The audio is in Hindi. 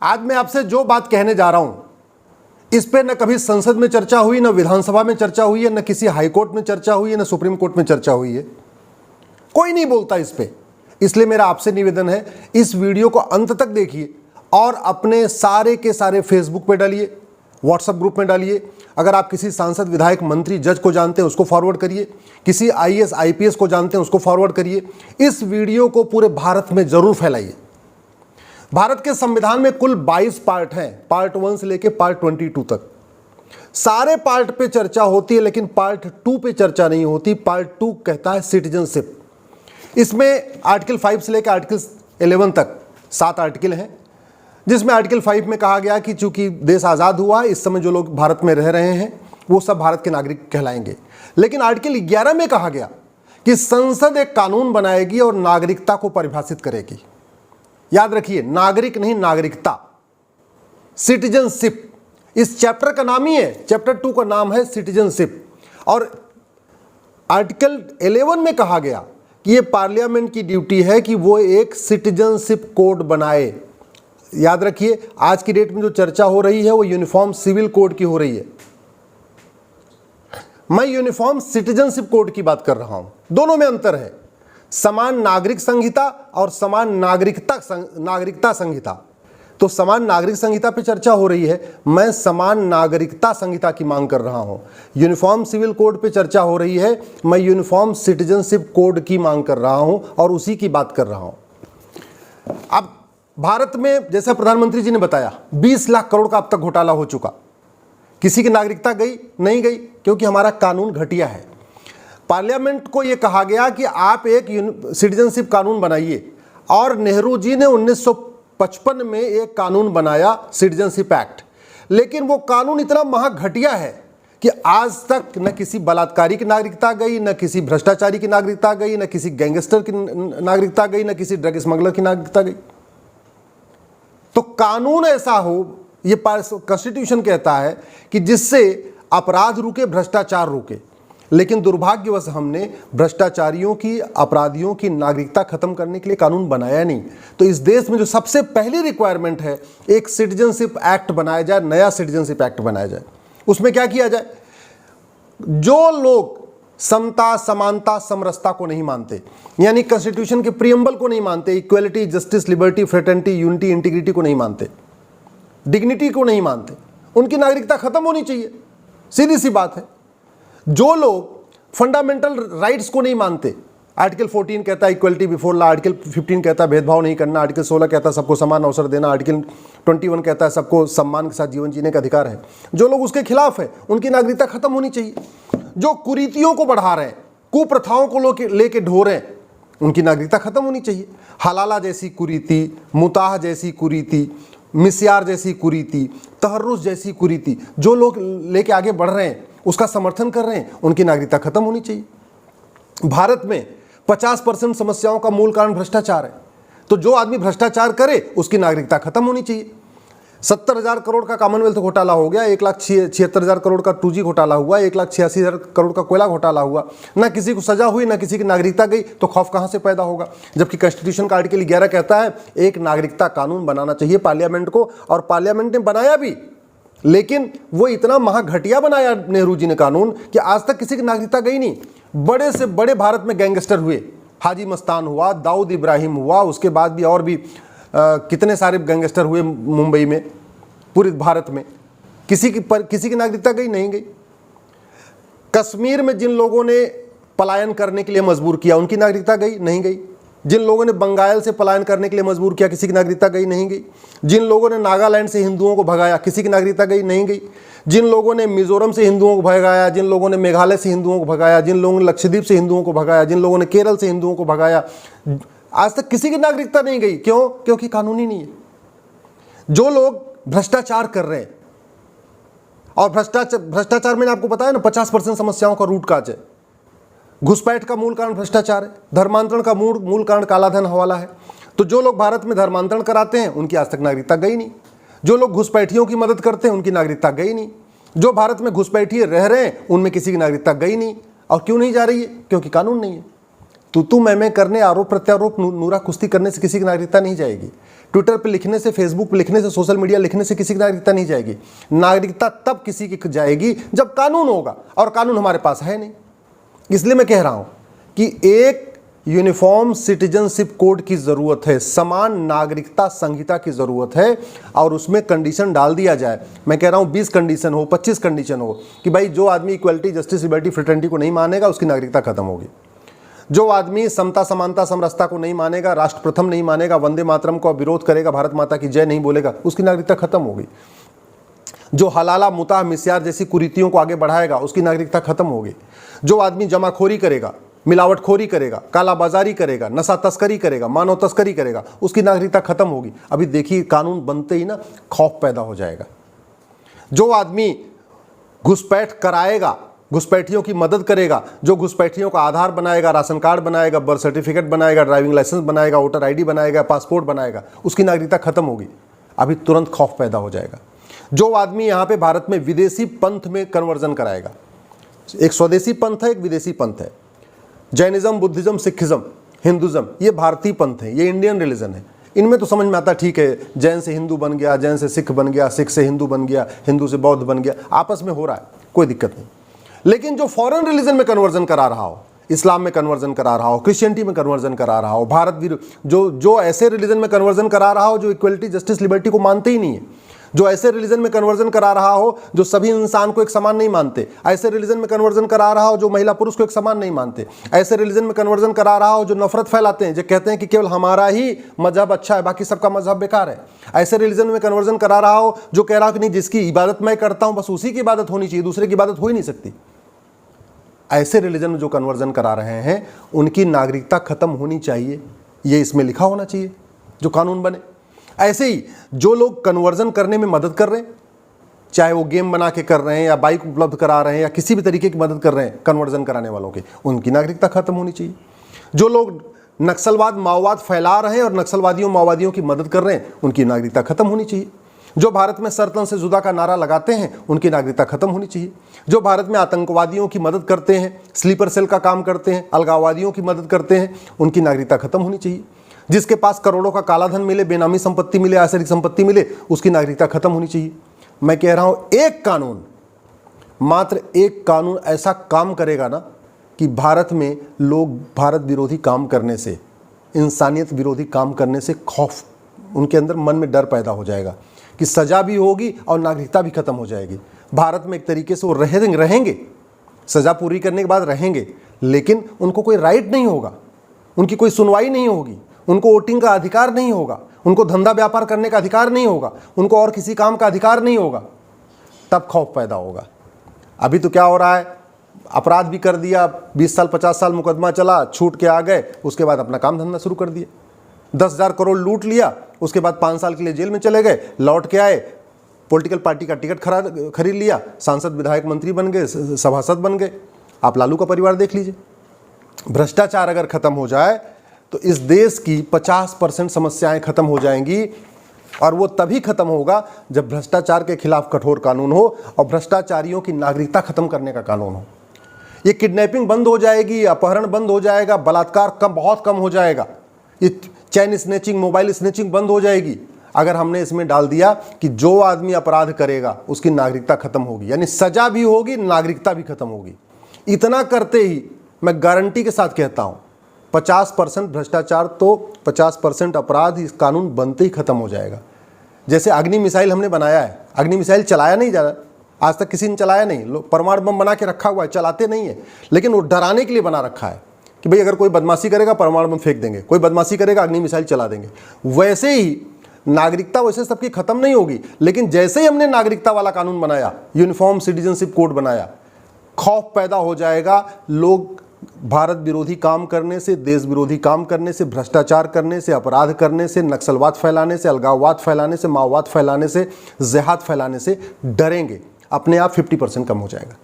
आज मैं आपसे जो बात कहने जा रहा हूं इस पे न कभी संसद में चर्चा हुई, न विधानसभा में चर्चा हुई है, न किसी हाईकोर्ट में चर्चा हुई है, न सुप्रीम कोर्ट में चर्चा हुई है। कोई नहीं बोलता इस पे। इसलिए मेरा आपसे निवेदन है, इस वीडियो को अंत तक देखिए और अपने सारे के सारे फेसबुक पे डालिए, व्हाट्सएप ग्रुप में डालिए। अगर आप किसी सांसद, विधायक, मंत्री, जज को जानते हैं उसको फॉरवर्ड करिए, किसी आईएएस, आईपीएस को जानते हैं उसको फॉरवर्ड करिए। इस वीडियो को पूरे भारत में जरूर फैलाइए। भारत के संविधान में कुल 22 पार्ट हैं, पार्ट 1 से लेकर पार्ट 22 तक। सारे पार्ट पे चर्चा होती है लेकिन पार्ट 2 पे चर्चा नहीं होती। पार्ट 2 कहता है सिटीजनशिप। इसमें आर्टिकल 5 से लेकर आर्टिकल 11 तक 7 आर्टिकल हैं, जिसमें आर्टिकल 5 में कहा गया कि चूंकि देश आज़ाद हुआ, इस समय जो लोग भारत में रह रहे हैं वो सब भारत के नागरिक कहलाएंगे। लेकिन आर्टिकल 11 में कहा गया कि संसद एक कानून बनाएगी और नागरिकता को परिभाषित करेगी। याद रखिए, नागरिक नहीं, नागरिकता, सिटीजनशिप। इस चैप्टर का नाम ही है, चैप्टर 2 का नाम है सिटीजनशिप। और आर्टिकल 11 में कहा गया कि ये पार्लियामेंट की ड्यूटी है कि वो एक सिटीजनशिप कोड बनाए। याद रखिए, आज की डेट में जो चर्चा हो रही है वो यूनिफॉर्म सिविल कोड की हो रही है। मैं यूनिफॉर्म सिटीजनशिप कोड की बात कर रहा हूं। दोनों में अंतर है, समान नागरिक संहिता और समान नागरिकता संहिता। तो समान नागरिक संहिता पे चर्चा हो रही है, मैं समान नागरिकता संहिता की मांग कर रहा हूं। यूनिफॉर्म सिविल कोड पे चर्चा हो रही है, मैं यूनिफॉर्म सिटीजनशिप कोड की मांग कर रहा हूं और उसी की बात कर रहा हूं। अब भारत में, जैसा प्रधानमंत्री जी ने बताया, 20 लाख करोड़ का अब तक घोटाला हो चुका। किसी की नागरिकता गई नहीं गई, क्योंकि हमारा कानून घटिया है। पार्लियामेंट को यह कहा गया कि आप एक सिटीजनशिप कानून बनाइए, और नेहरू जी ने 1955 में एक कानून बनाया, सिटीजनशिप एक्ट। लेकिन वो कानून इतना महाघटिया है कि आज तक न किसी बलात्कारी की नागरिकता गई, न किसी भ्रष्टाचारी की नागरिकता गई, न किसी गैंगस्टर की नागरिकता गई, न किसी ड्रग स्मगलर की नागरिकता गई। तो कानून ऐसा हो, ये कॉन्स्टिट्यूशन कहता है कि जिससे अपराध रुके, भ्रष्टाचार रुके। लेकिन दुर्भाग्यवश हमने भ्रष्टाचारियों की, अपराधियों की नागरिकता खत्म करने के लिए कानून बनाया नहीं। तो इस देश में जो सबसे पहली रिक्वायरमेंट है, एक सिटीजनशिप एक्ट बनाया जाए, नया सिटीजनशिप एक्ट बनाया जाए। उसमें क्या किया जाए? जो लोग समता, समानता, समरसता को नहीं मानते, यानी कॉन्स्टिट्यूशन के प्रियम्बल को नहीं मानते, equality, justice, liberty, fraternity, unity, integrity को नहीं मानते, डिग्निटी को नहीं मानते, उनकी नागरिकता खत्म होनी चाहिए। सीधी सी बात है। जो लोग फंडामेंटल राइट्स को नहीं मानते, आर्टिकल 14 कहता है इक्वलिटी बिफोर लॉ, आर्टिकल 15 कहता है भेदभाव नहीं करना, आर्टिकल 16 कहता है सबको समान अवसर देना, आर्टिकल 21 कहता है सबको सम्मान के साथ जीवन जीने का अधिकार है। जो लोग उसके खिलाफ है, उनकी नागरिकता खत्म होनी चाहिए। जो कुरीतियों को बढ़ा रहे हैं, कुप्रथाओं को लेके ढो रहे हैं, उनकी नागरिकता खत्म होनी चाहिए। हलाला जैसी कुरीति, मुताह जैसी कुरीति, मिस्यार जैसी कुरीति, तहर्रुस जैसी कुरीति, जो लोग लेके आगे बढ़ रहे हैं, उसका समर्थन कर रहे हैं, उनकी नागरिकता खत्म होनी चाहिए। भारत में 50% समस्याओं का मूल कारण भ्रष्टाचार है। तो जो आदमी भ्रष्टाचार करे उसकी नागरिकता खत्म होनी चाहिए। 70,000 करोड़ का कॉमनवेल्थ घोटाला हो गया, 1,76,000 करोड़ का 2G घोटाला हुआ, 1,86,000 करोड़ का कोयला घोटाला हुआ। ना किसी को सजा हुई, ना किसी की नागरिकता गई, तो खौफ कहां से पैदा होगा? जबकि कॉन्स्टिट्यूशन का आर्टिकल 11 कहता है एक नागरिकता कानून बनाना चाहिए पार्लियामेंट को, और पार्लियामेंट ने बनाया भी। लेकिन वो इतना महाघटिया बनाया नेहरू जी ने कानून कि आज तक किसी की नागरिकता गई नहीं। बड़े से बड़े भारत में गैंगस्टर हुए, हाजी मस्तान हुआ, दाऊद इब्राहिम हुआ, उसके बाद भी और भी कितने सारे गैंगस्टर हुए मुंबई में, पूरे भारत में। किसी की नागरिकता गई नहीं गई। कश्मीर में जिन लोगों ने पलायन करने के लिए मजबूर किया, उनकी नागरिकता गई नहीं गई। जिन लोगों ने बंगाल से पलायन करने के लिए मजबूर किया, किसी की नागरिकता गई नहीं गई। जिन लोगों ने नागालैंड से हिंदुओं को भगाया, किसी की नागरिकता गई नहीं गई। जिन लोगों ने मिजोरम से हिंदुओं को भगाया, जिन लोगों ने मेघालय से हिंदुओं को भगाया, जिन लोगों ने लक्षद्वीप से हिंदुओं को भगाया, जिन लोगों ने केरल से हिंदुओं को भगाया, आज तक किसी की नागरिकता नहीं गई। क्यों? क्योंकि कानूनी नहीं है। जो लोग भ्रष्टाचार कर रहे हैं, और भ्रष्टाचार मैंने आपको बताया ना, 50% समस्याओं का रूट काज है। घुसपैठ का मूल कारण भ्रष्टाचार है, धर्मांतरण का मूल कारण कालाधन हवाला है। तो जो लोग भारत में धर्मांतरण कराते हैं उनकी आज तक नागरिकता गई नहीं। जो लोग घुसपैठियों की मदद करते हैं उनकी नागरिकता गई नहीं। जो भारत में घुसपैठिए रह रहे हैं उनमें किसी की नागरिकता गई नहीं। और क्यों नहीं जा रही है? क्योंकि कानून नहीं है। तू मैं करने, आरोप प्रत्यारोप, नूरा कुश्ती करने से किसी की नागरिकता नहीं जाएगी। ट्विटर पे लिखने से, फेसबुक पे लिखने से, सोशल मीडिया लिखने से किसी की नागरिकता नहीं जाएगी। नागरिकता तब किसी की जाएगी जब कानून होगा, और कानून हमारे पास है नहीं। इसलिए मैं कह रहा हूं कि एक यूनिफॉर्म सिटीजनशिप कोड की जरूरत है, समान नागरिकता संहिता की जरूरत है, और उसमें कंडीशन डाल दिया जाए। मैं कह रहा हूं 20 कंडीशन हो, 25 कंडीशन हो कि भाई जो आदमी इक्वलिटी, जस्टिस, लिबर्टी, फ्रेटर्निटी को नहीं मानेगा उसकी नागरिकता खत्म होगी। जो आदमी समता, समानता, समरसता को नहीं मानेगा, राष्ट्र प्रथम नहीं मानेगा, वंदे मातरम का विरोध करेगा, भारत माता की जय नहीं बोलेगा, उसकी नागरिकता खत्म होगी। जो हलाला, मुताह, मिस्यार जैसी कुरीतियों को आगे बढ़ाएगा उसकी नागरिकता खत्म होगी। जो आदमी जमाखोरी करेगा, मिलावटखोरी करेगा, कालाबाजारी करेगा, नशा तस्करी करेगा, मानव तस्करी करेगा, उसकी नागरिकता खत्म होगी। अभी देखिए कानून बनते ही ना खौफ पैदा हो जाएगा। जो आदमी घुसपैठ कराएगा, घुसपैठियों की मदद करेगा, जो घुसपैठियों का आधार बनाएगा, राशन कार्ड बनाएगा, बर्थ सर्टिफिकेट बनाएगा, ड्राइविंग लाइसेंस बनाएगा, वोटर आईडी बनाएगा, पासपोर्ट बनाएगा, उसकी नागरिकता खत्म होगी। अभी तुरंत खौफ पैदा हो जाएगा। जो आदमी यहाँ पे भारत में विदेशी पंथ में कन्वर्जन कराएगा, एक स्वदेशी पंथ है, एक विदेशी पंथ है, जैनिज्म, बुद्धिज्म, सिखिज्म, हिंदुज्म, ये भारतीय पंथ है, ये इंडियन रिलीजन है। इनमें तो समझ में आता ठीक है, जैन से हिंदू बन गया, जैन से सिख बन गया, सिख से हिंदू बन गया, हिंदू से बौद्ध बन गया, आपस में हो रहा है, कोई दिक्कत नहीं। लेकिन जो फॉरेन रिलीजन में कन्वर्जन करा रहा हो, इस्लाम में कन्वर्जन करा रहा हो, क्रिश्चियनिटी में कन्वर्जन करा रहा हो, भारत जो ऐसे रिलीजन में कन्वर्जन करा रहा हो जो इक्वलिटी, जस्टिस, लिबर्टी को मानते ही नहीं है, जो ऐसे रिलीजन में कन्वर्जन करा रहा हो जो सभी इंसान को एक समान नहीं मानते, ऐसे रिलीजन में कन्वर्जन करा रहा हो जो महिला पुरुष को एक समान नहीं मानते, ऐसे रिलीजन में कन्वर्जन करा रहा हो जो नफरत फैलाते हैं, जो कहते हैं कि केवल हमारा ही मजहब अच्छा है, बाकी सबका मजहब बेकार है, ऐसे रिलीजन में कन्वर्जन करा रहा हो जो कह रहा हो कि नहीं, जिसकी इबादत मैं करता हूं बस उसी की इबादत होनी चाहिए, दूसरे की इबादत हो ही नहीं सकती। ऐसे रिलीजन में जो कन्वर्जन करा रहे हैं उनकी नागरिकता खत्म होनी चाहिए, ये इसमें लिखा होना चाहिए जो कानून बने। ऐसे ही जो लोग कन्वर्जन करने में मदद कर रहे हैं, चाहे वो गेम बना के कर रहे हैं या बाइक उपलब्ध करा रहे हैं या किसी भी तरीके की मदद कर रहे हैं कन्वर्जन कराने वालों के, उनकी नागरिकता खत्म होनी चाहिए। जो लोग नक्सलवाद, माओवाद फैला रहे हैं और नक्सलवादियों, माओवादियों की मदद कर रहे हैं, उनकी नागरिकता खत्म होनी चाहिए। जो भारत में सरतन से जुदा का नारा लगाते हैं उनकी नागरिकता खत्म होनी चाहिए। जो भारत में आतंकवादियों की मदद करते हैं, स्लीपर सेल का काम करते हैं, अलगाववादियों की मदद करते हैं, उनकी नागरिकता खत्म होनी चाहिए। जिसके पास करोड़ों का काला धन मिले, बेनामी संपत्ति मिले, आसरिक संपत्ति मिले, उसकी नागरिकता खत्म होनी चाहिए। मैं कह रहा हूं एक कानून, मात्र एक कानून ऐसा काम करेगा ना कि भारत में लोग भारत विरोधी काम करने से, इंसानियत विरोधी काम करने से खौफ, उनके अंदर मन में डर पैदा हो जाएगा कि सजा भी होगी और नागरिकता भी खत्म हो जाएगी। भारत में एक तरीके से वो रहेंगे, सजा पूरी करने के बाद रहेंगे, लेकिन उनको कोई राइट नहीं होगा, उनकी कोई सुनवाई नहीं होगी, उनको वोटिंग का अधिकार नहीं होगा, उनको धंधा व्यापार करने का अधिकार नहीं होगा, उनको और किसी काम का अधिकार नहीं होगा। तब खौफ पैदा होगा। अभी तो क्या हो रहा है, अपराध भी कर दिया, 20 साल 50 साल मुकदमा चला, छूट के आ गए, उसके बाद अपना काम धंधा शुरू कर दिया, 10,000 करोड़ लूट लिया, उसके बाद 5 साल के लिए जेल में चले गए, लौट के आए, पॉलिटिकल पार्टी का टिकट खरीद लिया, सांसद, विधायक, मंत्री बन गए, सभासद बन गए। आप लालू का परिवार देख लीजिए। भ्रष्टाचार अगर खत्म हो जाए तो इस देश की 50% समस्याएं खत्म हो जाएंगी, और वो तभी खत्म होगा जब भ्रष्टाचार के खिलाफ कठोर कानून हो और भ्रष्टाचारियों की नागरिकता खत्म करने का कानून हो। ये किडनैपिंग बंद हो जाएगी, अपहरण बंद हो जाएगा, बलात्कार बहुत कम हो जाएगा, ये चैन स्नैचिंग, मोबाइल स्नैचिंग बंद हो जाएगी अगर हमने इसमें डाल दिया कि जो आदमी अपराध करेगा उसकी नागरिकता खत्म होगी, यानी सजा भी होगी, नागरिकता भी खत्म होगी। इतना करते ही मैं गारंटी के साथ कहता हूं 50% भ्रष्टाचार तो 50% अपराध इस कानून बनते ही खत्म हो जाएगा। जैसे अग्नि मिसाइल हमने बनाया है, अग्नि मिसाइल चलाया नहीं जा रहा, आज तक किसी ने चलाया नहीं, लोग परमाणु बम बना के रखा हुआ है, चलाते नहीं है, लेकिन वो डराने के लिए बना रखा है कि भाई अगर कोई बदमाशी करेगा परमाणु बम फेंक देंगे, कोई बदमाशी करेगा अग्नि मिसाइल चला देंगे। वैसे ही नागरिकता वैसे सबकी खत्म नहीं होगी, लेकिन जैसे ही हमने नागरिकता वाला कानून बनाया, यूनिफॉर्म सिटीजनशिप कोड बनाया, खौफ पैदा हो जाएगा। लोग भारत विरोधी काम करने से, देश विरोधी काम करने से, भ्रष्टाचार करने से, अपराध करने से, नक्सलवाद फैलाने से, अलगाववाद फैलाने से, माओवाद फैलाने से, जिहाद फैलाने से डरेंगे। अपने आप 50% कम हो जाएगा।